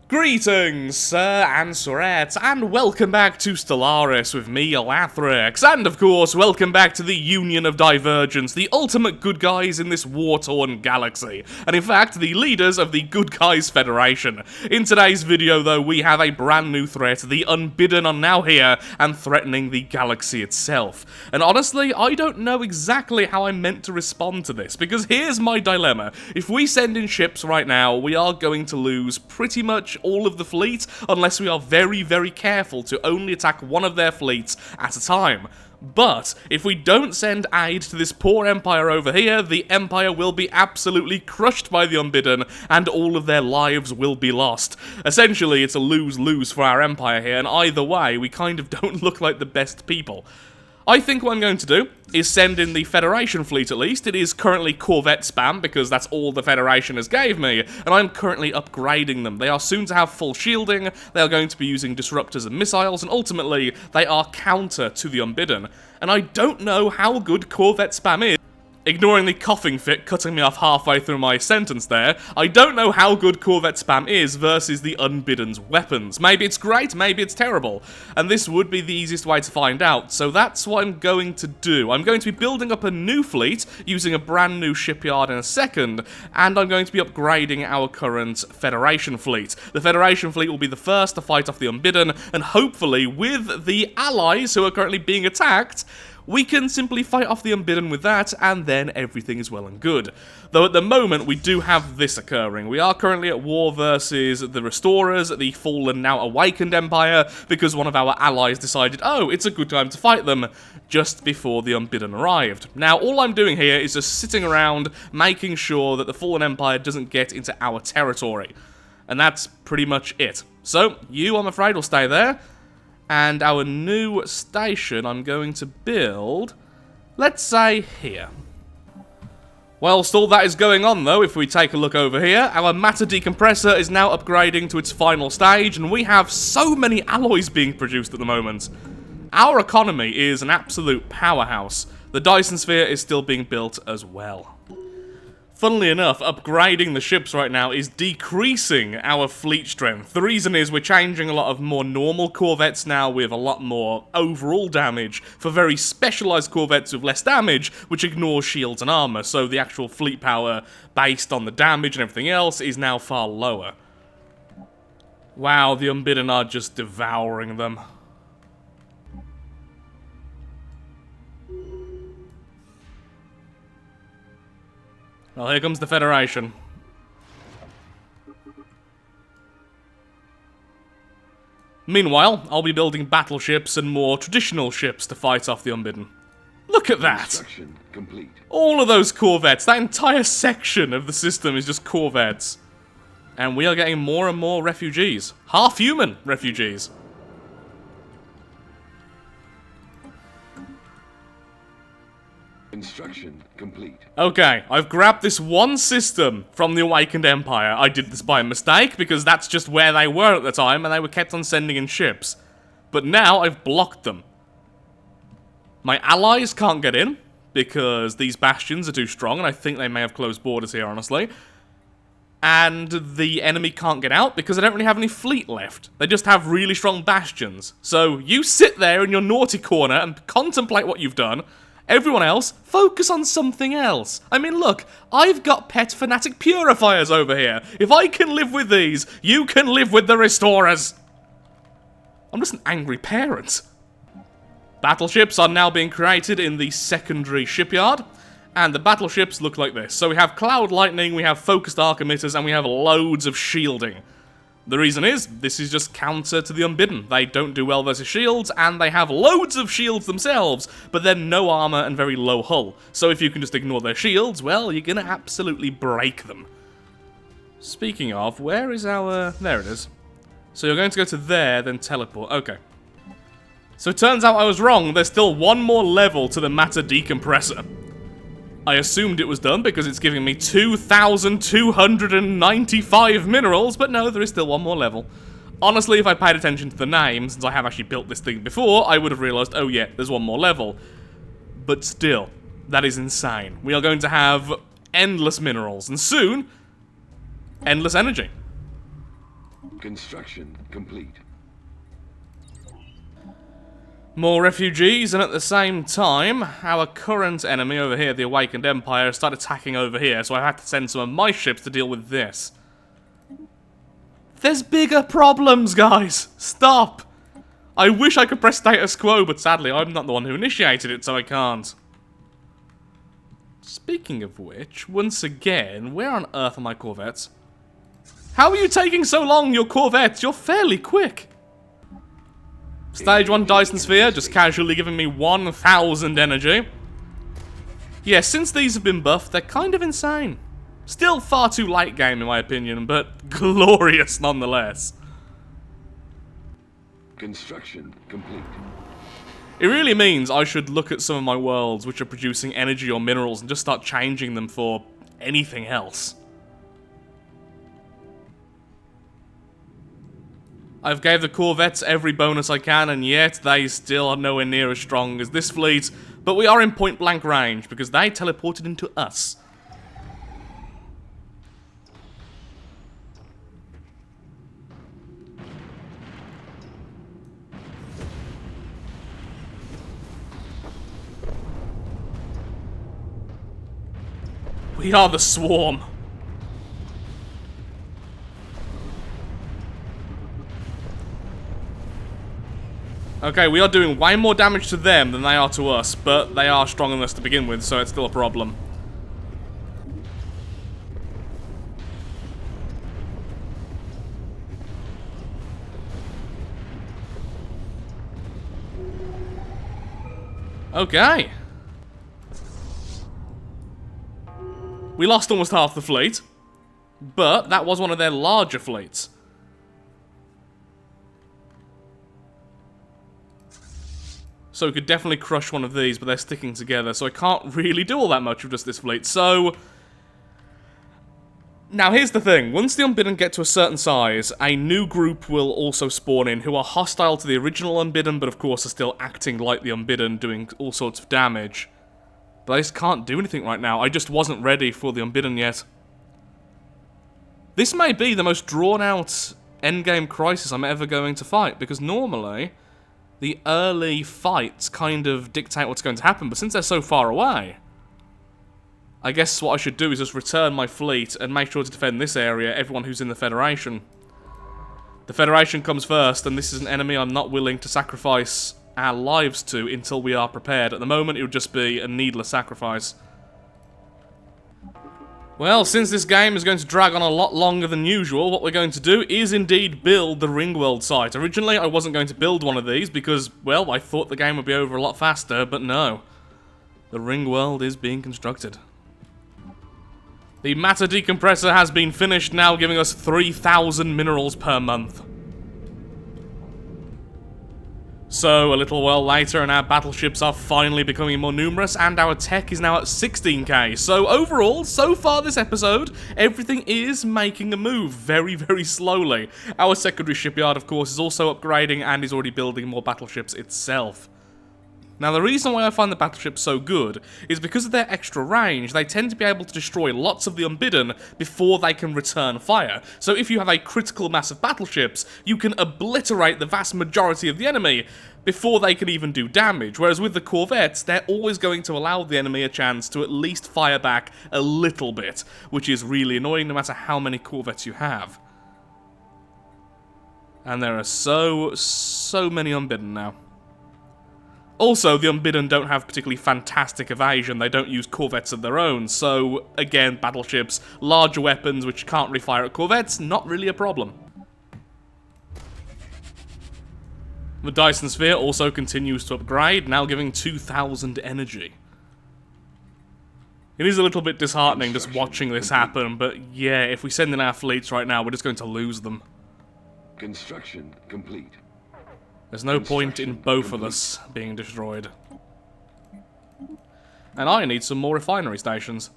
Greetings, sir and sirettes, and welcome back to Stellaris with me, Elathrix, and of course, welcome back to the Union of Divergence, the ultimate good guys in this war-torn galaxy, and in fact, the leaders of the Good Guys Federation. In today's video, though, we have a brand new threat. The Unbidden are now here and threatening the galaxy itself. And honestly, I don't know exactly how I'm meant to respond to this, because here's my dilemma. If we send in ships right now, we are going to lose pretty much all of the fleet, unless we are very, very careful to only attack one of their fleets at a time. But if we don't send aid to this poor empire over here, the empire will be absolutely crushed by the Unbidden, and all of their lives will be lost. Essentially, it's a lose-lose for our empire here, and either way, we kind of don't look like the best people. I think what I'm going to do is send in the Federation fleet at least. It is currently Corvette spam because that's all the Federation has gave me, and I'm currently upgrading them. They are soon to have full shielding, they are going to be using disruptors and missiles, and ultimately, they are counter to the Unbidden. And I don't know how good Corvette spam is. Ignoring the coughing fit cutting me off halfway through my sentence there, I don't know how good Corvette spam is versus the Unbidden's weapons. Maybe it's great, maybe it's terrible, and this would be the easiest way to find out, so that's what I'm going to do. I'm going to be building up a new fleet, using a brand new shipyard in a second, and I'm going to be upgrading our current Federation fleet. The Federation fleet will be the first to fight off the Unbidden, and hopefully, with the allies who are currently being attacked, we can simply fight off the Unbidden with that, and then everything is well and good. Though at the moment, we do have this occurring. We are currently at war versus the Restorers, the fallen, now awakened empire, because one of our allies decided, oh, it's a good time to fight them, just before the Unbidden arrived. Now, all I'm doing here is just sitting around, making sure that the fallen empire doesn't get into our territory. And that's pretty much it. So, you, I'm afraid, will stay there. And our new station I'm going to build, let's say, here. Whilst all that is going on, though, if we take a look over here, our matter decompressor is now upgrading to its final stage, and we have so many alloys being produced at the moment. Our economy is an absolute powerhouse. The Dyson Sphere is still being built as well. Funnily enough, upgrading the ships right now is decreasing our fleet strength. The reason is we're changing a lot of more normal corvettes now with a lot more overall damage for very specialized corvettes with less damage, which ignores shields and armor, so the actual fleet power based on the damage and everything else is now far lower. Wow, the Unbidden are just devouring them. Well, here comes the Federation. Meanwhile, I'll be building battleships and more traditional ships to fight off the Unbidden. Look at that! Construction complete. All of those corvettes, that entire section of the system is just corvettes. And we are getting more and more refugees. Half-human refugees. Construction complete. Okay, I've grabbed this one system from the Awakened Empire. I did this by mistake, because that's just where they were at the time, and they were kept on sending in ships. But now I've blocked them. My allies can't get in, because these bastions are too strong, and I think they may have closed borders here, honestly. And the enemy can't get out, because they don't really have any fleet left. They just have really strong bastions. So, you sit there in your naughty corner and contemplate what you've done. Everyone else, focus on something else. I mean, look, I've got pet fanatic purifiers over here. If I can live with these, you can live with the Restorers. I'm just an angry parent. Battleships are now being created in the secondary shipyard, and the battleships look like this. So we have Cloud Lightning, we have Focused Arc Emitters, and we have loads of shielding. The reason is, this is just counter to the Unbidden. They don't do well versus shields, and they have loads of shields themselves, but then no armor and very low hull. So if you can just ignore their shields, well, you're gonna absolutely break them. Speaking of, where is our... there it is. So you're going to go to there, then teleport. Okay. So it turns out I was wrong. There's still one more level to the matter decompressor. I assumed it was done because it's giving me 2,295 minerals, but no, there is still one more level. Honestly, if I paid attention to the name, since I have actually built this thing before, I would have realized, oh yeah, there's one more level. But still, that is insane. We are going to have endless minerals, and soon, endless energy. Construction complete. More refugees, and at the same time, our current enemy over here, the Awakened Empire, started attacking over here, so I had to send some of my ships to deal with this. There's bigger problems, guys! Stop! I wish I could press status quo, but sadly I'm not the one who initiated it, so I can't. Speaking of which, once again, where on earth are my corvettes? How are you taking so long, your corvettes? You're fairly quick! Stage 1 Dyson Sphere, just casually giving me 1,000 energy. Yeah, since these have been buffed, they're kind of insane. Still far too late game in my opinion, but glorious nonetheless. Construction complete. It really means I should look at some of my worlds which are producing energy or minerals and just start changing them for anything else. I've gave the corvettes every bonus I can, and yet they still are nowhere near as strong as this fleet, but we are in point blank range because they teleported into us. We are the swarm. Okay, we are doing way more damage to them than they are to us, but they are strong enough to begin with, so it's still a problem. Okay. We lost almost half the fleet, but that was one of their larger fleets. So we could definitely crush one of these, but they're sticking together, so I can't really do all that much with just this fleet. So, now here's the thing. Once the Unbidden get to a certain size, a new group will also spawn in who are hostile to the original Unbidden, but of course are still acting like the Unbidden, doing all sorts of damage. But I just can't do anything right now. I just wasn't ready for the Unbidden yet. This may be the most drawn-out endgame crisis I'm ever going to fight, because normally the early fights kind of dictate what's going to happen, but since they're so far away, I guess what I should do is just return my fleet and make sure to defend this area, everyone who's in the Federation. The Federation comes first, and this is an enemy I'm not willing to sacrifice our lives to until we are prepared. At the moment, it would just be a needless sacrifice. Well, since this game is going to drag on a lot longer than usual, what we're going to do is indeed build the Ringworld site. Originally, I wasn't going to build one of these because, well, I thought the game would be over a lot faster, but no. The Ringworld is being constructed. The matter decompressor has been finished, now giving us 3,000 minerals per month. So, a little while later, and our battleships are finally becoming more numerous, and our tech is now at 16k. So, overall, so far this episode, everything is making a move very, very slowly. Our secondary shipyard, of course, is also upgrading and is already building more battleships itself. Now, the reason why I find the battleships so good is because of their extra range. They tend to be able to destroy lots of the Unbidden before they can return fire. So if you have a critical mass of battleships, you can obliterate the vast majority of the enemy before they can even do damage. Whereas with the corvettes, they're always going to allow the enemy a chance to at least fire back a little bit, which is really annoying no matter how many corvettes you have. And there are so many Unbidden now. Also, the Unbidden don't have particularly fantastic evasion, they don't use corvettes of their own, so, again, battleships, larger weapons which can't really fire at corvettes, not really a problem. The Dyson Sphere also continues to upgrade, now giving 2,000 energy. It is a little bit disheartening just watching this happen, but yeah, if we send in our fleets right now, we're just going to lose them. Construction complete. There's no point in both of us being destroyed. And I need some more refinery stations.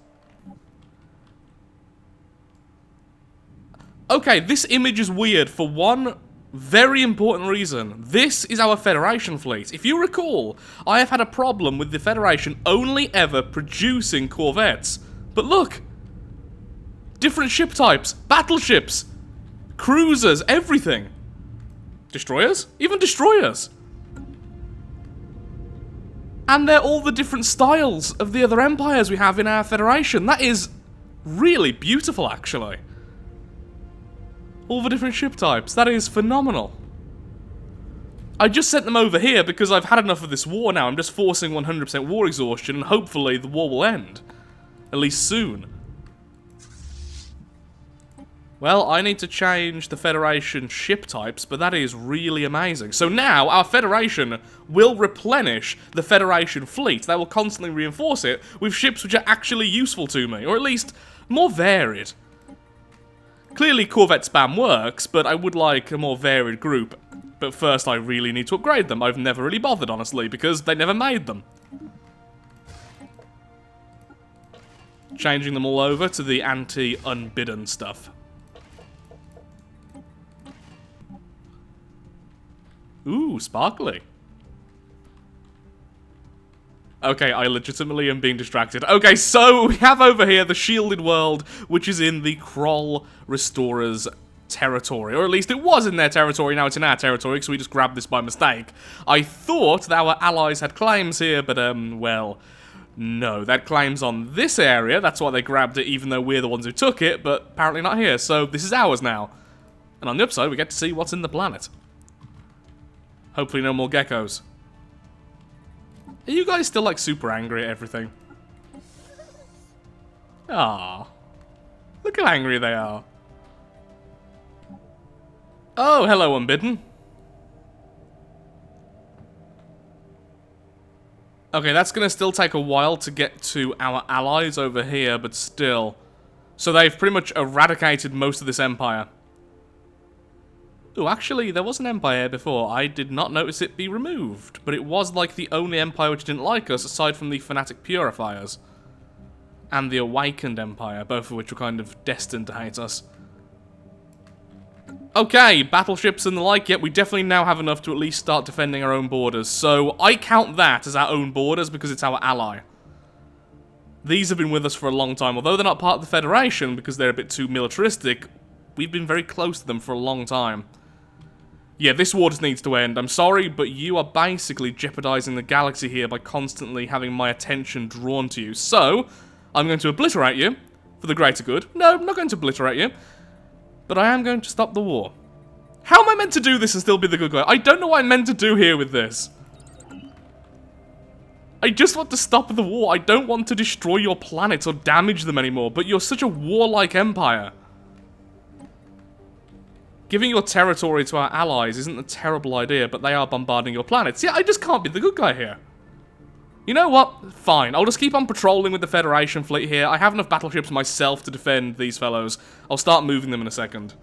Okay, this image is weird for one very important reason. This is our Federation fleet. If you recall, I have had a problem with the Federation only ever producing corvettes. But look! Different ship types, battleships! Cruisers, everything. Destroyers? Even destroyers. And they're all the different styles of the other empires we have in our Federation. That is really beautiful, actually. All the different ship types. That is phenomenal. I just sent them over here because I've had enough of this war now. I'm just forcing 100% war exhaustion, and hopefully the war will end. At least soon. Well, I need to change the Federation ship types, but that is really amazing. So now, our Federation will replenish the Federation fleet. They will constantly reinforce it with ships which are actually useful to me, or at least more varied. Clearly, Corvette spam works, but I would like a more varied group. But first, I really need to upgrade them. I've never really bothered, honestly, because they never made them. Changing them all over to the anti-Unbidden stuff. Ooh, sparkly. Okay, I legitimately am being distracted. Okay, so we have over here the shielded world, which is in the Kroll Restorers territory. Or at least it was in their territory, now it's in our territory, because we just grabbed this by mistake. I thought that our allies had claims here, but, well, no. That claims on this area, that's why they grabbed it, even though we're the ones who took it, but apparently not here, so this is ours now. And on the upside, we get to see what's in the planet. Hopefully no more geckos. Are you guys still, like, super angry at everything? Ah, look how angry they are. Oh, hello, Unbidden. Okay, that's gonna still take a while to get to our allies over here, but still. So they've pretty much eradicated most of this empire. Oh, actually, there was an empire before. I did not notice it be removed, but it was like the only empire which didn't like us, aside from the Fanatic Purifiers. And the Awakened Empire, both of which were kind of destined to hate us. Okay, battleships and the like, yet we definitely now have enough to at least start defending our own borders. So I count that as our own borders because it's our ally. These have been with us for a long time. Although they're not part of the Federation because they're a bit too militaristic, we've been very close to them for a long time. Yeah, this war just needs to end. I'm sorry, but you are basically jeopardizing the galaxy here by constantly having my attention drawn to you. So, I'm going to obliterate you for the greater good. No, I'm not going to obliterate you. But I am going to stop the war. How am I meant to do this and still be the good guy? I don't know what I'm meant to do here with this. I just want to stop the war. I don't want to destroy your planets or damage them anymore, but you're such a warlike empire. Giving your territory to our allies isn't a terrible idea, but they are bombarding your planets. Yeah, I just can't be the good guy here. You know what? Fine. I'll just keep on patrolling with the Federation fleet here. I have enough battleships myself to defend these fellows. I'll start moving them in a second.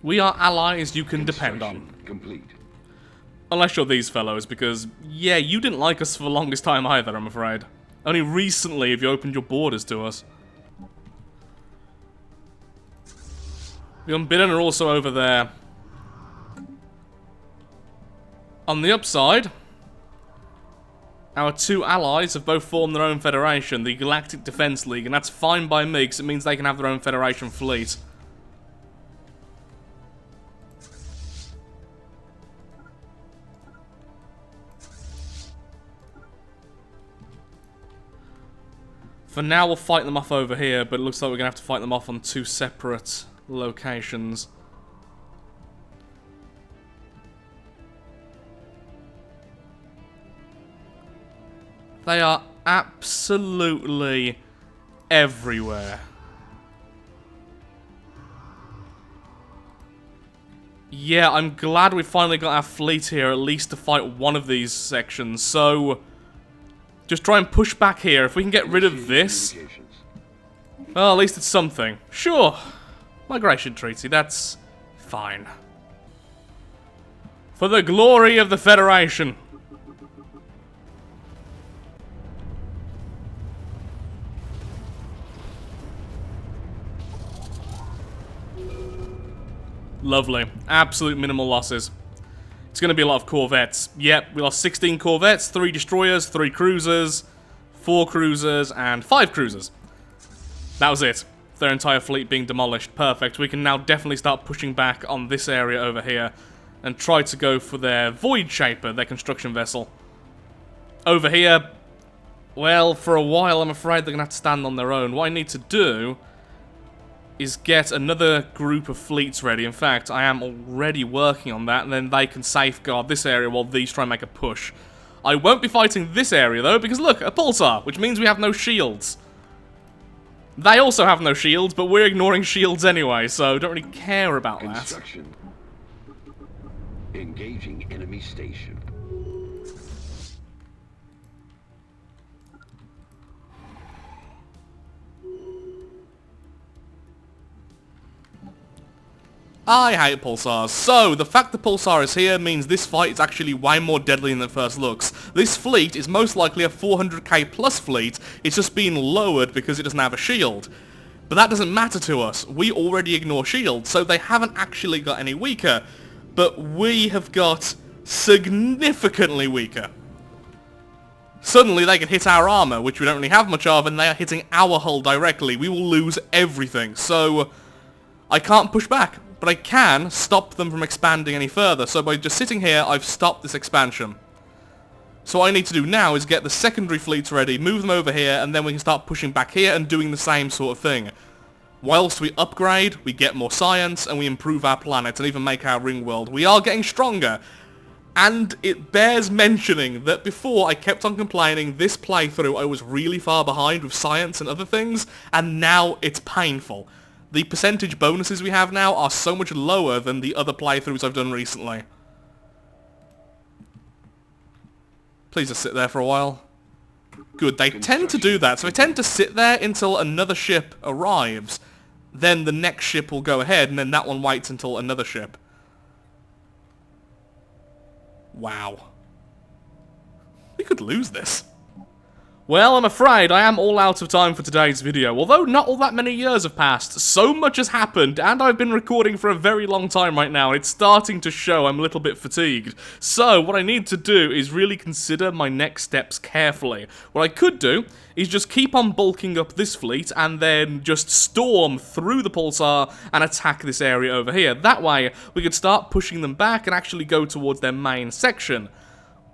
We are allies you can depend on. Complete. Unless you're these fellows, because, yeah, you didn't like us for the longest time either, I'm afraid. Only recently have you opened your borders to us. The Unbidden are also over there. On the upside, our two allies have both formed their own federation, the Galactic Defense League, and that's fine by me, because it means they can have their own Federation fleet. For now, we'll fight them off over here, but it looks like we're going to have to fight them off on two separate locations. They are absolutely everywhere. Yeah, I'm glad we finally got our fleet here, at least to fight one of these sections, so just try and push back here. If we can get rid of this, well, at least it's something. Sure, migration treaty, that's fine. For the glory of the Federation. Lovely. Absolute minimal losses. It's going to be a lot of corvettes. Yep, we lost 16 corvettes, 3 destroyers, 3 cruisers, 4 cruisers, and 5 cruisers. That was it. Their entire fleet being demolished. Perfect. We can now definitely start pushing back on this area over here and try to go for their Void Shaper, their construction vessel. Over here, well, for a while I'm afraid they're going to have to stand on their own. What I need to do is get another group of fleets ready. In fact, I am already working on that, and then they can safeguard this area while these try and make a push. I won't be fighting this area, though, because look, a Pulsar, which means we have no shields. They also have no shields, but we're ignoring shields anyway, so don't really care about that. Construction. Engaging enemy station. I hate Pulsars. So, the fact the Pulsar is here means this fight is actually way more deadly than it first looks. This fleet is most likely a 400k plus fleet, it's just been lowered because it doesn't have a shield. But that doesn't matter to us. We already ignore shields, so they haven't actually got any weaker. But we have got significantly weaker. Suddenly they can hit our armor, which we don't really have much of, and they are hitting our hull directly. We will lose everything, so I can't push back. But I can stop them from expanding any further, so by just sitting here, I've stopped this expansion. So what I need to do now is get the secondary fleets ready, move them over here, and then we can start pushing back here and doing the same sort of thing. Whilst we upgrade, we get more science, and we improve our planet, and even make our ring world. We are getting stronger. And it bears mentioning that before I kept on complaining this playthrough I was really far behind with science and other things, and now it's painful. The percentage bonuses we have now are so much lower than the other playthroughs I've done recently. Please just sit there for a while. Good, they tend to do that, so they tend to sit there until another ship arrives. Then the next ship will go ahead, and then that one waits until another ship. Wow. We could lose this. Well, I'm afraid I am all out of time for today's video. Although not all that many years have passed, so much has happened, and I've been recording for a very long time right now, and it's starting to show I'm a little bit fatigued. So, what I need to do is really consider my next steps carefully. What I could do is just keep on bulking up this fleet, and then just storm through the Pulsar and attack this area over here. That way, we could start pushing them back and actually go towards their main section.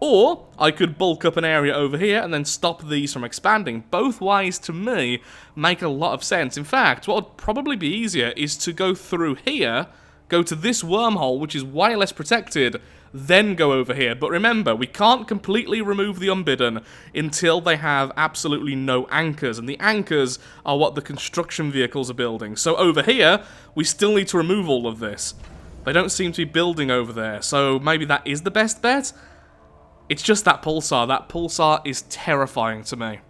Or, I could bulk up an area over here and then stop these from expanding. Both ways, to me, make a lot of sense. In fact, what would probably be easier is to go through here, go to this wormhole, which is way less protected, then go over here. But remember, we can't completely remove the Unbidden until they have absolutely no anchors, and the anchors are what the construction vehicles are building. So over here, we still need to remove all of this. They don't seem to be building over there, so maybe that is the best bet? It's just that Pulsar. That Pulsar is terrifying to me.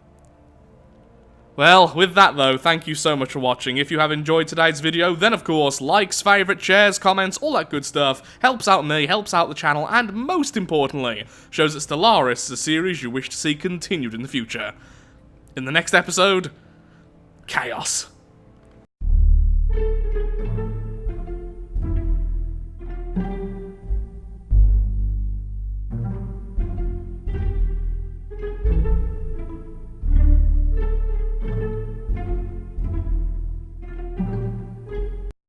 Well, with that though, thank you so much for watching. If you have enjoyed today's video, then of course, likes, favourites, shares, comments, all that good stuff helps out me, helps out the channel, and most importantly, shows that Stellaris is a series you wish to see continued in the future. In the next episode, chaos.